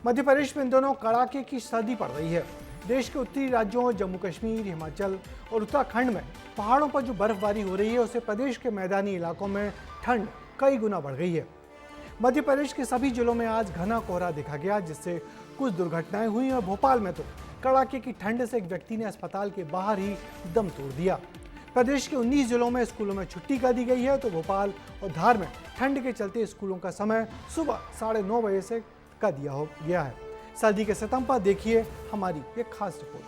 मध्य प्रदेश में इन दोनों कड़ाके की सर्दी पड़ रही है। देश के उत्तरी राज्यों जम्मू कश्मीर, हिमाचल और उत्तराखंड में पहाड़ों पर जो बर्फबारी हो रही है उससे प्रदेश के मैदानी इलाकों में ठंड कई गुना बढ़ गई है। मध्य प्रदेश के सभी जिलों में आज घना कोहरा देखा गया, जिससे कुछ दुर्घटनाएं हुई और भोपाल में तो कड़ाके की ठंड से एक व्यक्ति ने अस्पताल के बाहर ही दम तोड़ दिया। प्रदेश के 19 जिलों में स्कूलों में छुट्टी कर दी गई है, तो भोपाल और धार में ठंड के चलते स्कूलों का समय सुबह 9:30 बजे से कर दिया हो गया है। सर्दी के सितम पर देखिए हमारी ये खास रिपोर्ट।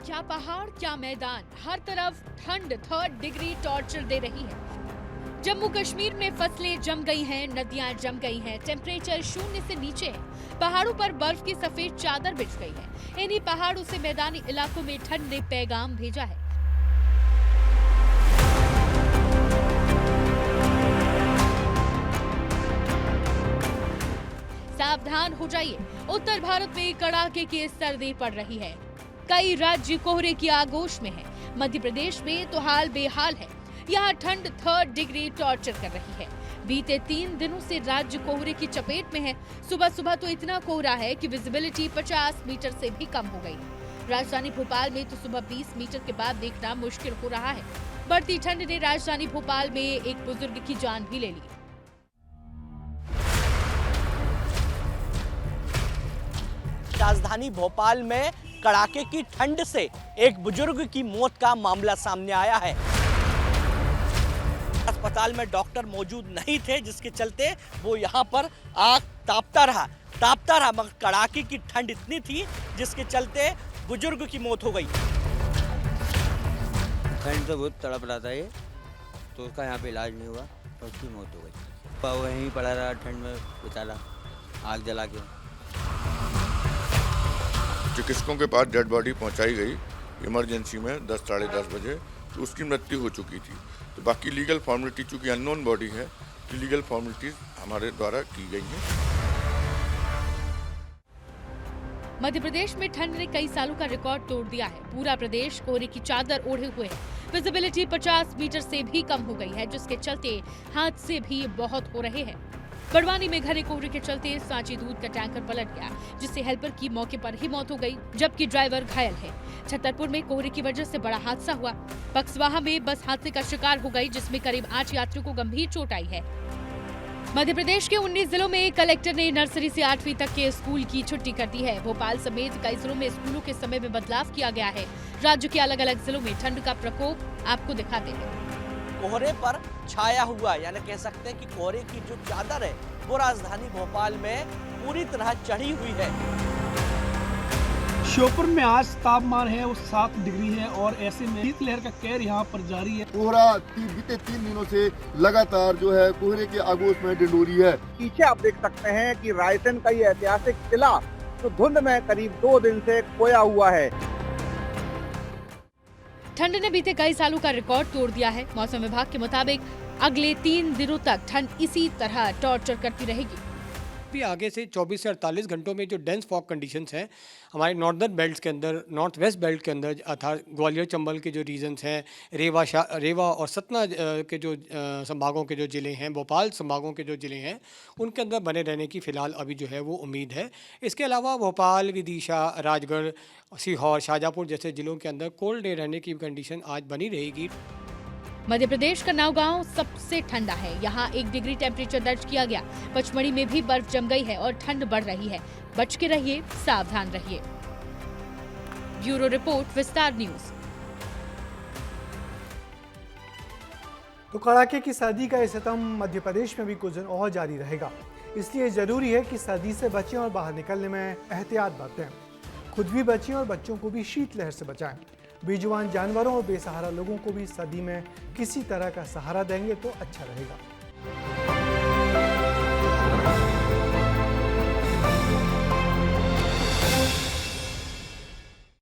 क्या पहाड़, क्या मैदान, हर तरफ ठंड 3rd डिग्री टॉर्चर दे रही है। जम्मू कश्मीर में फसलें जम गई हैं, नदियां जम गई हैं, टेम्परेचर 0 से नीचे है। पहाड़ों पर बर्फ की सफेद चादर बिछ गई है। इन्हीं पहाड़ों से मैदानी इलाकों में ठंड ने पैगाम भेजा है। सावधान हो जाइए, उत्तर भारत में कड़ाके की सर्दी पड़ रही है। कई राज्य कोहरे की आगोश में है। मध्य प्रदेश में तो हाल बेहाल है। यहाँ ठंड 3rd डिग्री टॉर्चर कर रही है। बीते 3 दिनों से राज्य कोहरे की चपेट में है। सुबह सुबह तो इतना कोहरा है कि विजिबिलिटी 50 मीटर से भी कम हो गई। राजधानी भोपाल में तो सुबह 20 मीटर के बाद देखना मुश्किल हो रहा है। बढ़ती ठंड ने राजधानी भोपाल में एक बुजुर्ग की जान भी ले ली। राजधानी भोपाल में कड़ाके की ठंड से एक बुजुर्ग की मौत का मामला सामने आया है। अस्पताल में डॉक्टर मौजूद नहीं थे, जिसके चलते वो यहाँ पर आग तापता रहा मगर कड़ाके की ठंड इतनी थी जिसके चलते बुजुर्ग की मौत हो गई। ठंड से बहुत तड़प रहा था ये, तो उसका यहाँ पे इलाज नहीं हुआ तो उसकी मौत हो गई। वहीं पड़ा रहा ठंड में बेचारा, आग जला के। चिकित्सकों के पास डेड बॉडी पहुंचाई गई इमरजेंसी में 10 साढ़े 10 बजे, तो उसकी मृत्यु हो चुकी थी। तो बाकी लीगल फॉर्मेलिटी, चूंकि अननोन बॉडी है, तो लीगल फॉर्मेलिटीज हमारे द्वारा की गई हैं। मध्य प्रदेश में ठंड ने कई सालों का रिकॉर्ड तोड़ दिया है। पूरा प्रदेश कोहरे की चादर ओढ़े हुए है। विजिबिलिटी 50 मीटर से भी कम हो गई है, जिसके चलते हादसे भी बहुत हो रहे हैं। बड़वानी में घने कोहरे के चलते सांची दूध का टैंकर पलट गया, जिससे हेल्पर की मौके पर ही मौत हो गई, जबकि ड्राइवर घायल है। छतरपुर में कोहरे की वजह से बड़ा हादसा हुआ। बक्सवाहा में बस हादसे का शिकार हो गई, जिसमें करीब 8 यात्रियों को गंभीर चोट आई है। मध्य प्रदेश के 19 जिलों में कलेक्टर ने नर्सरी से 8वीं तक के स्कूल की छुट्टी कर दी है। भोपाल समेत कई जिलों में स्कूलों के समय में बदलाव किया गया है। राज्य के अलग अलग जिलों में ठंड का प्रकोप आपको दिखाते हैं। कोहरे पर छाया हुआ, यानी कह सकते हैं कि कोहरे की जो चादर है वो राजधानी भोपाल में पूरी तरह चढ़ी हुई है। श्योपुर में आज तापमान है वो 7 डिग्री है और ऐसे में शीतलहर का कहर यहाँ पर जारी है। कोहरा बीते 3 दिनों से लगातार जो है कोहरे के आगोश में डिंडोरी है। पीछे आप देख सकते हैं कि रायसेन का ये ऐतिहासिक किला तो धुंध में करीब 2 दिन से खोया हुआ है। ठंड ने बीते कई सालों का रिकॉर्ड तोड़ दिया है। मौसम विभाग के मुताबिक अगले 3 दिनों तक ठंड इसी तरह टॉर्चर करती रहेगी। भी आगे से 24 से 48 घंटों में जो डेंस फॉग कंडीशंस हैं हमारे नॉर्दर्न बेल्ट के अंदर, नॉर्थ वेस्ट बेल्ट के अंदर अर्थात ग्वालियर चंबल के जो रीजन्स हैं, रेवा और सतना के जो संभागों के जो ज़िले हैं, भोपाल संभागों के जो ज़िले हैं, उनके अंदर बने रहने की फ़िलहाल अभी जो है वो उम्मीद है। इसके अलावा भोपाल, विदिशा, राजगढ़, सीहोर, शाजापुर जैसे ज़िलों के अंदर कोल्ड डे रहने की कंडीशन आज बनी रहेगी। मध्य प्रदेश का नौगांव सबसे ठंडा है। यहाँ 1 डिग्री टेम्परेचर दर्ज किया गया। पचमढ़ी में भी बर्फ जम गई है और ठंड बढ़ रही है। बच के रहिए, सावधान रहिए। ब्यूरो रिपोर्ट, विस्तार न्यूज। तो कड़ाके की सर्दी का ये सितम मध्य प्रदेश में भी कुछ दिन और जारी रहेगा। इसलिए जरूरी है कि सर्दी से बचें और बाहर निकलने में एहतियात बरतें। खुद भी बचें और बच्चों को भी शीतलहर से बचाएं। बेजुबान जानवरों और बेसहारा लोगों को भी सर्दी में किसी तरह का सहारा देंगे तो अच्छा रहेगा।